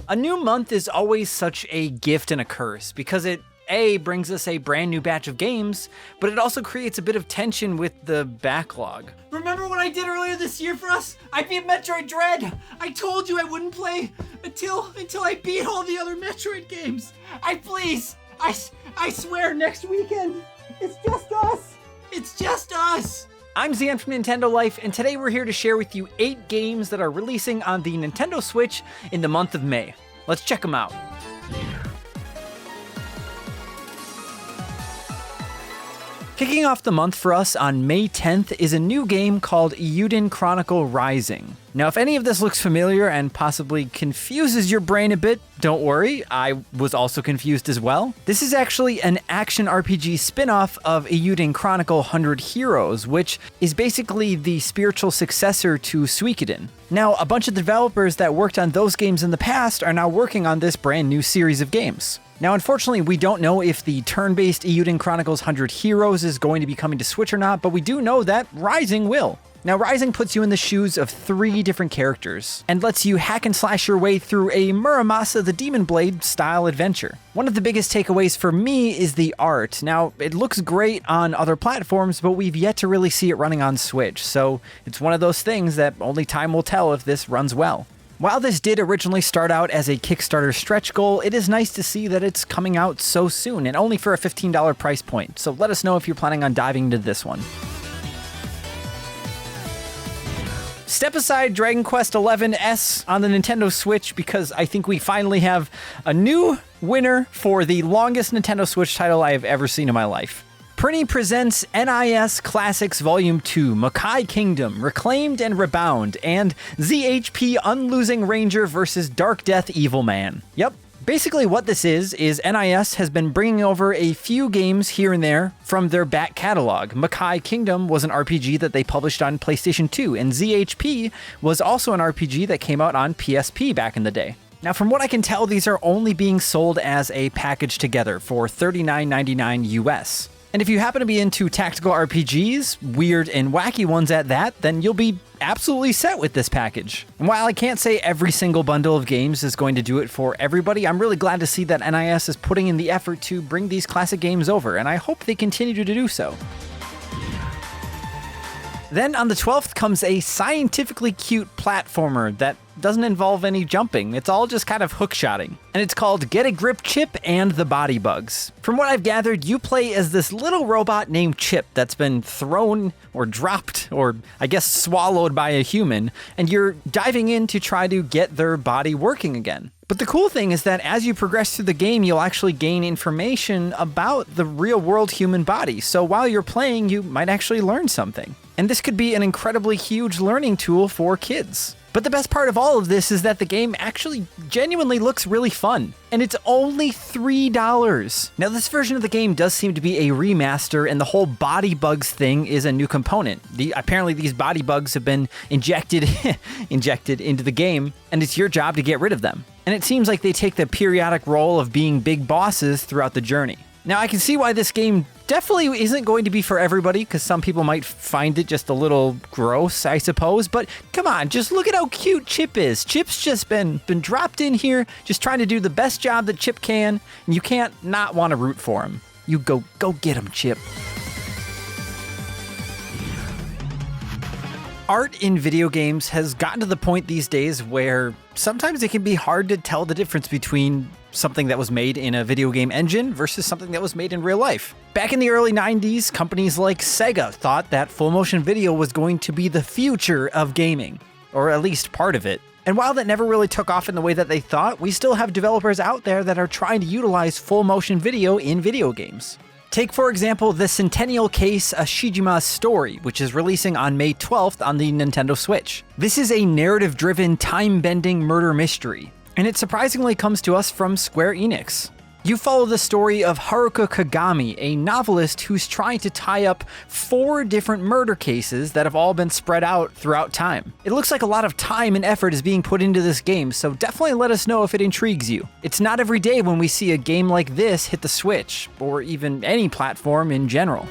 A new month is always such a gift and a curse because it brings us a brand new batch of games, but it also creates a bit of tension with the backlog. Remember what I did earlier this year for us? I beat Metroid Dread! I told you I wouldn't play until I beat all the other Metroid games! I swear next weekend, it's just us! It's just us! I'm Zian from Nintendo Life, and today we're here to share with you 8 games that are releasing on the Nintendo Switch in the month of May. Let's check them out. Kicking off the month for us on May 10th is a new game called Eiyuden Chronicle Rising. Now, if any of this looks familiar and possibly confuses your brain a bit, don't worry, I was also confused as well. This is actually an action RPG spin-off of Eiyuden Chronicle 100 Heroes, which is basically the spiritual successor to Suikoden. Now, a bunch of developers that worked on those games in the past are now working on this brand new series of games. Now, unfortunately, we don't know if the turn-based Eiyuden Chronicles 100 Heroes is going to be coming to Switch or not, but we do know that Rising will. Now, Rising puts you in the shoes of 3 different characters, and lets you hack and slash your way through a Muramasa the Demon Blade style adventure. One of the biggest takeaways for me is the art. Now, it looks great on other platforms, but we've yet to really see it running on Switch, so it's one of those things that only time will tell if this runs well. While this did originally start out as a Kickstarter stretch goal, it is nice to see that it's coming out so soon, and only for a $15 price point, so let us know if you're planning on diving into this one. Step aside Dragon Quest XI S on the Nintendo Switch because I think we finally have a new winner for the longest Nintendo Switch title I have ever seen in my life. Prinny presents NIS Classics Volume 2, Makai Kingdom, Reclaimed and Rebound, and ZHP Unlosing Ranger vs. Darkdeath Evilman. Yep. Basically what this is NIS has been bringing over a few games here and there from their back catalog. Makai Kingdom was an RPG that they published on PlayStation 2, and ZHP was also an RPG that came out on PSP back in the day. Now, from what I can tell, these are only being sold as a package together for $39.99 US. And if you happen to be into tactical RPGs, weird and wacky ones at that, then you'll be absolutely set with this package. And while I can't say every single bundle of games is going to do it for everybody, I'm really glad to see that NIS is putting in the effort to bring these classic games over, and I hope they continue to do so. Then on the 12th comes a scientifically cute platformer that doesn't involve any jumping. It's all just kind of hookshotting. And it's called Get a Grip Chip and the Body Bugs. From what I've gathered, you play as this little robot named Chip that's been thrown or dropped or I guess swallowed by a human, and you're diving in to try to get their body working again. But the cool thing is that as you progress through the game, you'll actually gain information about the real-world human body. So while you're playing, you might actually learn something. And this could be an incredibly huge learning tool for kids. But the best part of all of this is that the game actually genuinely looks really fun. And it's only $3. Now, this version of the game does seem to be a remaster, and the whole body bugs thing is a new component. Apparently these body bugs have been injected into the game, and it's your job to get rid of them. And it seems like they take the periodic role of being big bosses throughout the journey. Now, I can see why this game definitely isn't going to be for everybody, because some people might find it just a little gross, I suppose. But come on, just look at how cute Chip is. Chip's just been dropped in here, just trying to do the best job that Chip can, and you can't not want to root for him. You go get him, Chip. Art in video games has gotten to the point these days where sometimes it can be hard to tell the difference between something that was made in a video game engine versus something that was made in real life. Back in the early 90s, companies like Sega thought that full motion video was going to be the future of gaming, or at least part of it. And while that never really took off in the way that they thought, we still have developers out there that are trying to utilize full motion video in video games. Take, for example, the Centennial case, A Shijima Story, which is releasing on May 12th on the Nintendo Switch. This is a narrative-driven, time-bending murder mystery, and it surprisingly comes to us from Square Enix. You follow the story of Haruka Kagami, a novelist who's trying to tie up 4 different murder cases that have all been spread out throughout time. It looks like a lot of time and effort is being put into this game, so definitely let us know if it intrigues you. It's not every day when we see a game like this hit the Switch, or even any platform in general.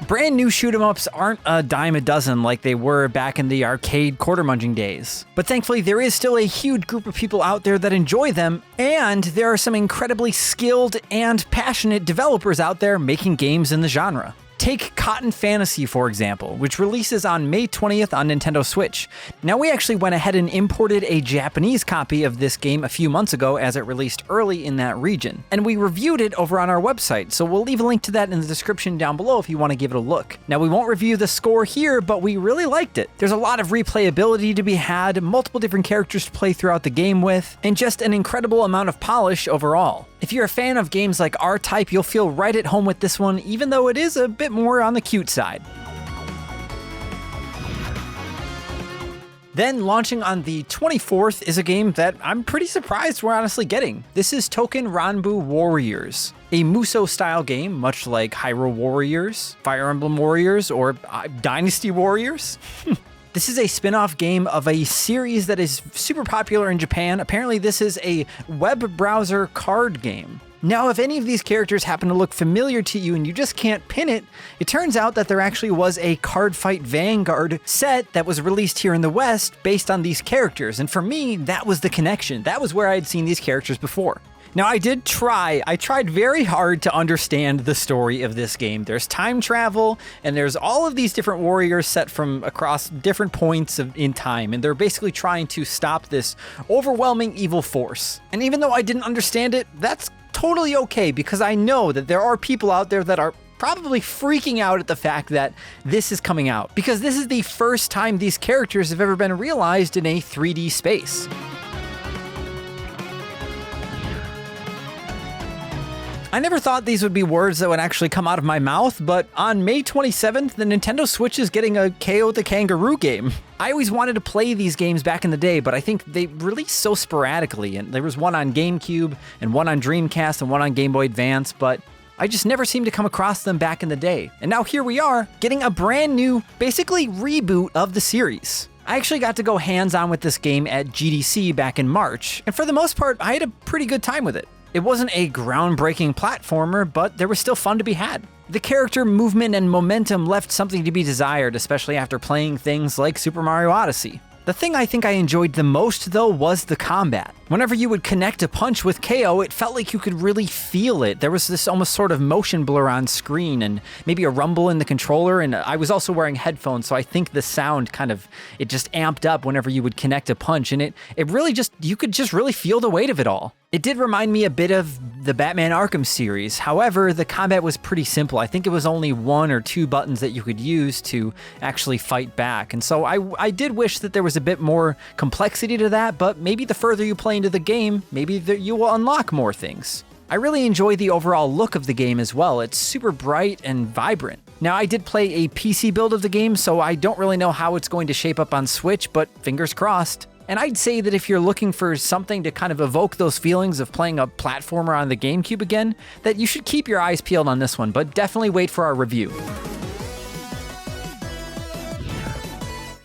Brand new shoot 'em ups aren't a dime a dozen like they were back in the arcade quarter-munging days. But thankfully, there is still a huge group of people out there that enjoy them, and there are some incredibly skilled and passionate developers out there making games in the genre. Take Cotton Fantasy, for example, which releases on May 20th on Nintendo Switch. Now, we actually went ahead and imported a Japanese copy of this game a few months ago as it released early in that region, and we reviewed it over on our website, so we'll leave a link to that in the description down below if you want to give it a look. Now, we won't review the score here, but we really liked it. There's a lot of replayability to be had, multiple different characters to play throughout the game with, and just an incredible amount of polish overall. If you're a fan of games like R-Type, you'll feel right at home with this one, even though it is a bit more on the cute side. Then launching on the 24th is a game that I'm pretty surprised we're honestly getting. This is Touken Ranbu Warriors, a Musou-style game, much like Hyrule Warriors, Fire Emblem Warriors, or Dynasty Warriors. This is a spin-off game of a series that is super popular in Japan. Apparently, this is a web browser card game. Now, if any of these characters happen to look familiar to you and you just can't pin it, it turns out that there actually was a Card Fight Vanguard set that was released here in the West based on these characters. And for me, that was the connection. That was where I had seen these characters before. Now, I tried very hard to understand the story of this game. There's time travel, and there's all of these different warriors set from across different points in time, and they're basically trying to stop this overwhelming evil force. And even though I didn't understand it, that's totally okay, because I know that there are people out there that are probably freaking out at the fact that this is coming out, because this is the first time these characters have ever been realized in a 3D space. I never thought these would be words that would actually come out of my mouth, but on May 27th, the Nintendo Switch is getting a Kao the Kangaroo game. I always wanted to play these games back in the day, but I think they released so sporadically, and there was one on GameCube, and one on Dreamcast, and one on Game Boy Advance, but I just never seemed to come across them back in the day. And now here we are, getting a brand new, basically reboot of the series. I actually got to go hands-on with this game at GDC back in March, and for the most part, I had a pretty good time with it. It wasn't a groundbreaking platformer, but there was still fun to be had. The character movement and momentum left something to be desired, especially after playing things like Super Mario Odyssey. The thing I think I enjoyed the most, though, was the combat. Whenever you would connect a punch with KO, it felt like you could really feel it. There was this almost sort of motion blur on screen and maybe a rumble in the controller, and I was also wearing headphones, so I think the sound it just amped up whenever you would connect a punch, and it really just, you could just really feel the weight of it all. It did remind me a bit of the Batman Arkham series. However, the combat was pretty simple. I think it was only 1 or 2 buttons that you could use to actually fight back. And so I did wish that there was a bit more complexity to that, but maybe the further you play into the game, maybe you will unlock more things. I really enjoy the overall look of the game as well. It's super bright and vibrant. Now, I did play a PC build of the game, so I don't really know how it's going to shape up on Switch, but fingers crossed. And I'd say that if you're looking for something to kind of evoke those feelings of playing a platformer on the GameCube again, that you should keep your eyes peeled on this one, but definitely wait for our review.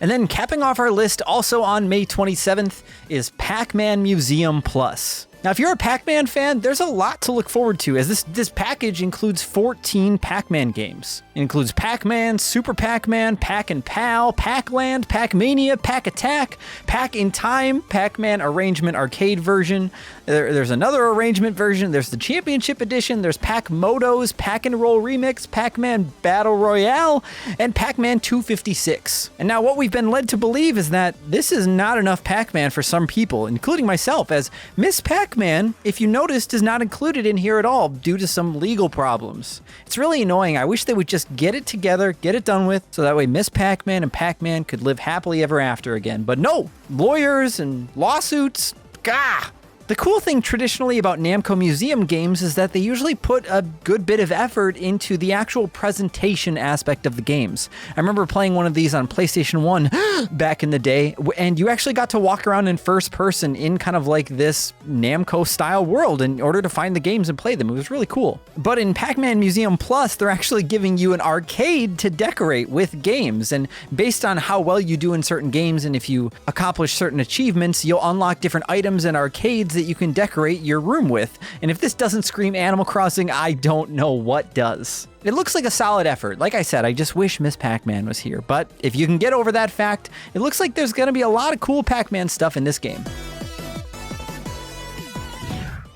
And then capping off our list also on May 27th is Pac-Man Museum Plus. Now, if you're a Pac-Man fan, there's a lot to look forward to, as this package includes 14 Pac-Man games. It includes Pac-Man, Super Pac-Man, Pac and Pal, Pac-Land, Pac-Mania, Pac-Attack, Pac in Time, Pac-Man Arrangement Arcade version. There's another arrangement version. There's the Championship Edition. There's Pac-Motos, Pac-and-Roll Remix, Pac-Man Battle Royale, and Pac-Man 256. And now what we've been led to believe is that this is not enough Pac-Man for some people, including myself, as Miss Pac-Man, if you noticed, is not included in here at all due to some legal problems. It's really annoying. I wish they would just get it together, get it done with, so that way Miss Pac-Man and Pac-Man could live happily ever after again. But no, lawyers and lawsuits, gah! The cool thing traditionally about Namco Museum games is that they usually put a good bit of effort into the actual presentation aspect of the games. I remember playing one of these on PlayStation 1 back in the day, and you actually got to walk around in first person in kind of like this Namco style world in order to find the games and play them. It was really cool. But in Pac-Man Museum Plus, they're actually giving you an arcade to decorate with games, and based on how well you do in certain games and if you accomplish certain achievements, you'll unlock different items and arcades that that you can decorate your room with. And if this doesn't scream Animal Crossing, I don't know what does. It looks like a solid effort. Like I said, I just wish Miss Pac-Man was here. But if you can get over that fact, it looks like there's going to be a lot of cool Pac-Man stuff in this game.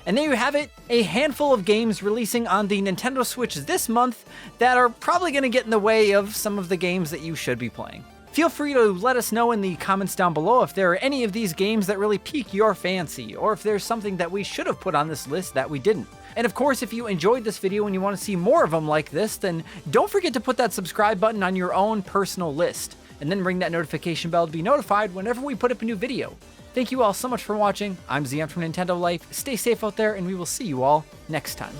And there you have it, a handful of games releasing on the Nintendo Switch this month that are probably going to get in the way of some of the games that you should be playing. Feel free to let us know in the comments down below if there are any of these games that really pique your fancy, or if there's something that we should have put on this list that we didn't. And of course, if you enjoyed this video and you want to see more of them like this, then don't forget to put that subscribe button on your own personal list, and then ring that notification bell to be notified whenever we put up a new video. Thank you all so much for watching. I'm Zion from Nintendo Life. Stay safe out there, and we will see you all next time.